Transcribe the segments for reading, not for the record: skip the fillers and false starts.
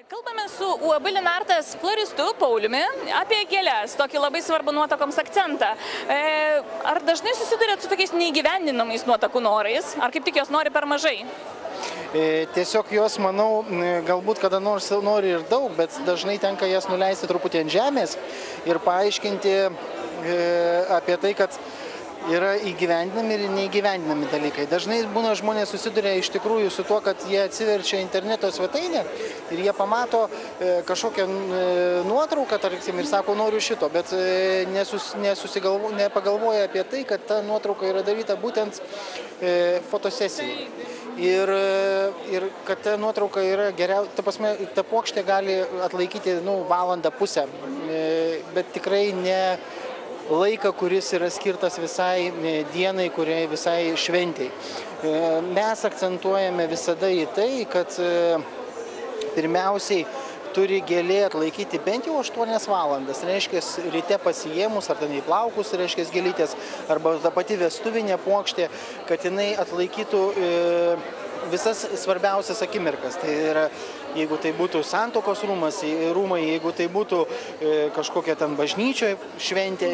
Kalbame su UAB Linartas floristu Pauliumi apie gėles, tokį labai svarbų nuotakoms akcentą. Ar dažnai susidurėt su tokiais neįgyvendinamais nuotakų norais, ar kaip tik jos nori per mažai? Tiesiog jos, manau, galbūt kada nors nori ir daug, bet dažnai tenka jas nuleisti truputį ant žemės ir paaiškinti apie tai, kad yra įgyvendinami ir neįgyvendinami dalykai. Dažnai būna žmonės susiduria iš tikrųjų su tuo, kad jie atsiverčia interneto svetainę ir jie pamato kažkokią nuotrauką, tarkim, ir sako, noriu šito, bet nepagalvoja apie tai, kad ta nuotrauka yra daryta būtent fotosesijai. Ir kad ta nuotrauka yra geriausia, ta puokštė gali atlaikyti valandą pusę, bet tikrai ne laiką, kuris yra skirtas visai dienai, kuriai visai šventei. Mes akcentuojame visada į tai, kad pirmiausiai turi gėlė atlaikyti bent jau 8 valandas. Reiškia, ryte pasijėmus, ar ten į plaukus, reiškia, gėlytės, arba ta pati vestuvinė puokštė, kad jinai atlaikytų visas svarbiausias akimirkas. Tai yra, jeigu tai būtų santuokos rūmai, jeigu tai būtų kažkokia ten bažnyčioje šventė,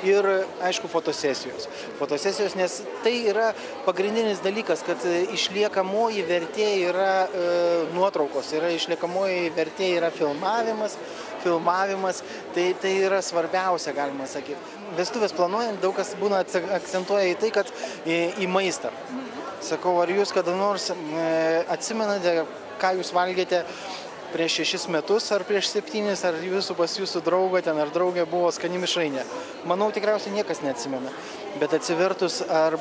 ir, aišku, fotosesijos. Fotosesijos, nes tai yra pagrindinis dalykas, kad išliekamoji vertė yra nuotraukos, išliekamoji vertė yra filmavimas, tai yra svarbiausia, galima sakyti. Vestuvės planuojant, daug kas būna akcentuoja į tai, kad į maistą. Sakau, ar jūs kada nors atsimenate, ką jūs valgėte prieš 6 metus, ar prieš 7, ar pas jūsų draugą ten, ar draugė buvo skani mišrainė? Manau, tikriausiai niekas neatsimena. Bet atsivertus ar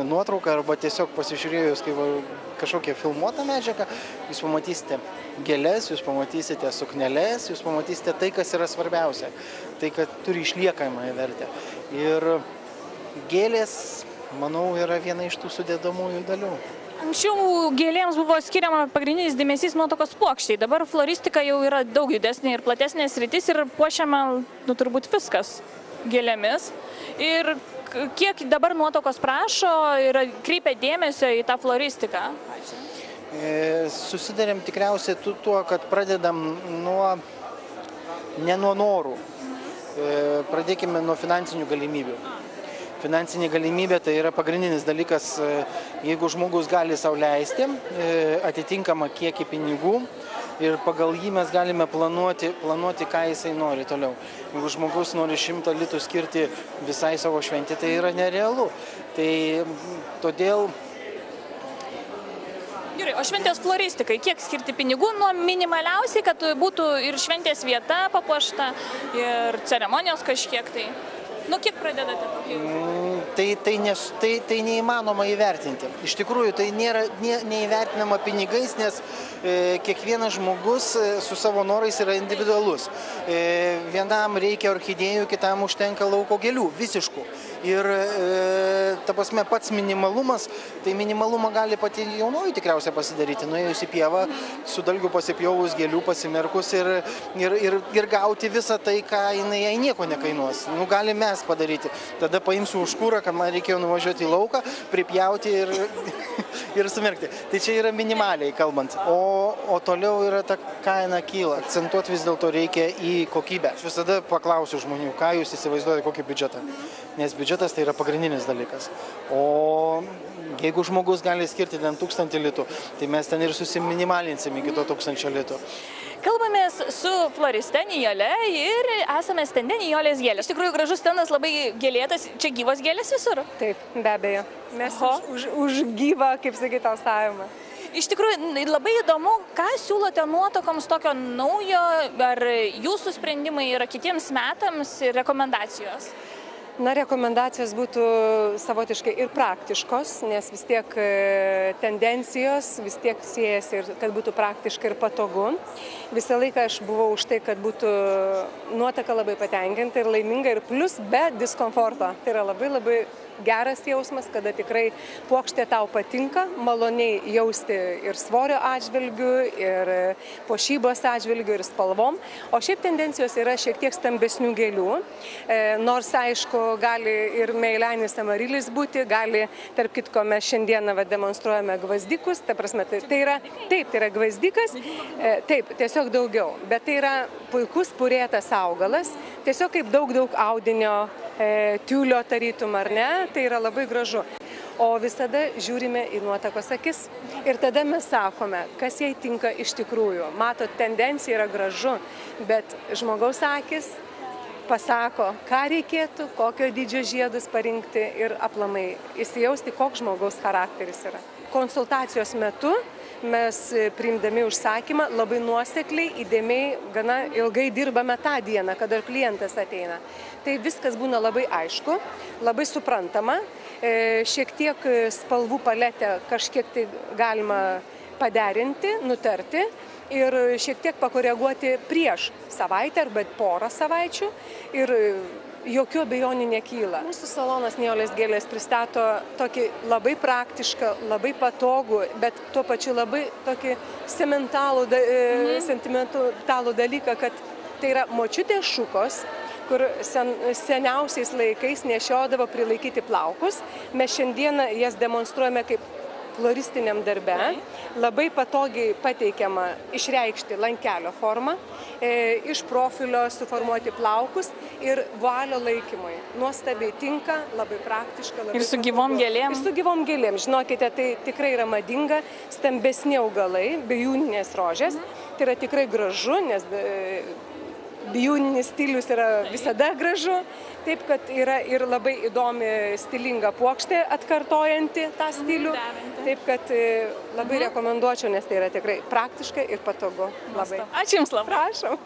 nuotrauką, arba tiesiog pasižiūrėjus kaip kažkokią filmuotą medžiagą, jūs pamatysite gėles, jūs pamatysite sukneles, jūs pamatysite tai, kas yra svarbiausia. Tai, kad turi išliekamąją vertę. Ir gėlės, manau, yra viena iš tų sudėdamųjų dalių. Anksčiau gėlėms buvo skiriama pagrindinis dėmesys nuotakos puokštei. Dabar floristika jau yra daug didesnė ir platesnė sritis ir puošiama, turbūt viskas gėlėmis. Ir kiek dabar nuotakos prašo ir kreipia dėmesio į tą floristiką? Susidarėm tikriausiai tuo, kad pradedam ne nuo norų. Pradėkime nuo finansinių galimybių. Finansinė galimybė tai yra pagrindinis dalykas, jeigu žmogus gali sau leisti atitinkamą kiekį pinigų ir pagal jį mes galime planuoti, ką jisai nori toliau. Jeigu žmogus nori 100 litų skirti visai savo šventį, tai yra nerealu. Tai todėl... Gerai, o šventės floristikai, kiek skirti pinigų nuo minimaliausiai, kad būtų ir šventės vieta papuošta, ir ceremonijos kažkiek tai? Kiek pradedate tokį? Tai neįmanoma įvertinti. Iš tikrųjų, tai nėra neįvertinama pinigais, nes kiekvienas žmogus su savo norais yra individualus. Vienam reikia orchidėjų, kitam užtenka lauko gėlių, visiškų. Ir pats minimalumas, tai minimalumą gali pati jaunoji tikriausiai pasidaryti, nuėjus į pievą, su dalgiu pasipjovus, gėlių pasimerkus ir gauti visą tai, ką jai nieko nekainuos. Gali mes padaryti. Tada paimsiu už kūrą, kad man reikėjo nuvažiuoti į lauką, pripjauti ir sumerkti. Tai čia yra minimaliai kalbant. O toliau yra ta kaina kyla. Akcentuoti vis dėlto reikia į kokybę. Aš visada paklausiu žmonių, ką jūs įsivaizduojate, kokį biudžetą. Nes biudžetas tai yra pagrindinis dalykas. O jeigu žmogus gali skirti ten 1000 litų, tai mes ten ir susiminimalinsime iki to 1000 litų. Kalbamės su floriste Nijole ir esame stende Nijolės gėlės. Iš tikrųjų, gražus stendas, labai gėlėtas. Čia gyvos gėlės visur? Taip, be abejo. Mes už gyvą, kaip sakyti, alstavimą. Iš tikrųjų, labai įdomu, ką siūlote nuotakoms tokio naujo, ar jūsų sprendimai yra kitiems metams ir rekomendacijos? Rekomendacijos būtų savotiškai ir praktiškos, nes vis tiek tendencijos vis tiek siejasi ir kad būtų praktiška ir patogu. Visą laiką aš buvau už tai, kad būtų nuotaka labai patenkinta ir laiminga ir plus be diskomforto. Tai yra labai geras jausmas, kada tikrai puokštė tau patinka, maloniai jausti ir svorio atžvilgiu, ir puošybos atžvilgiu, ir spalvom. O šiaip tendencijos yra šiek tiek stambesnių gėlių, nors aišku gali ir meilenis amarilis būti, gali, tarp kitko, mes šiandieną demonstruojame gvazdikus, ta prasme, tai yra gvazdikas, taip, tiesiog daugiau, bet tai yra puikus purėtas augalas, tiesiog kaip daug audinio, tiulio tarytum, ar ne, tai yra labai gražu. O visada žiūrime į nuotakos akis ir tada mes sakome, kas jai tinka iš tikrųjų. Matot, tendencija yra gražu, bet žmogaus akis pasako, ką reikėtų, kokio dydžio žiedus parinkti ir aplamai įsijausti, koks žmogaus charakteris yra. Konsultacijos metu mes priimdami užsakymą labai nuosekliai, įdėmiai, gana ilgai dirbame tą dieną, kada klientas ateina. Tai viskas būna labai aišku, labai suprantama, šiek tiek spalvų paletę kažkiek tai galima paderinti, nutarti ir šiek tiek pakoreguoti prieš savaitę arba porą savaičių ir jokių abejonių nekyla. Mūsų salonas Nijolės gėlės pristato tokį labai praktišką, labai patogų, bet tuo pačiu labai tokį sentimentalų dalyką, kad tai yra močiutės šukos, kur seniausiais laikais nešiodavo prilaikyti plaukus. Mes šiandieną jas demonstruojame kaip floristiniam darbe, labai patogiai pateikiama išreikšti lankelio formą, iš profilio suformuoti plaukus ir vualio laikymui. Nuostabiai tinka, labai praktiška. Ir su gyvom gėlėm. Ir su gyvom gėlėm. Žinokite, tai tikrai yra madinga, stambesni augalai, bijūninės rožės. Tai yra tikrai gražu, nes bijūninis stilius yra visada gražu. Taip, kad yra ir labai įdomi stilinga puokštė atkartojanti tą stilių. Taip, kad labai rekomenduočiau, nes tai yra tikrai praktiška ir patogu. Labai. Ačiū Jums labai. Prašau.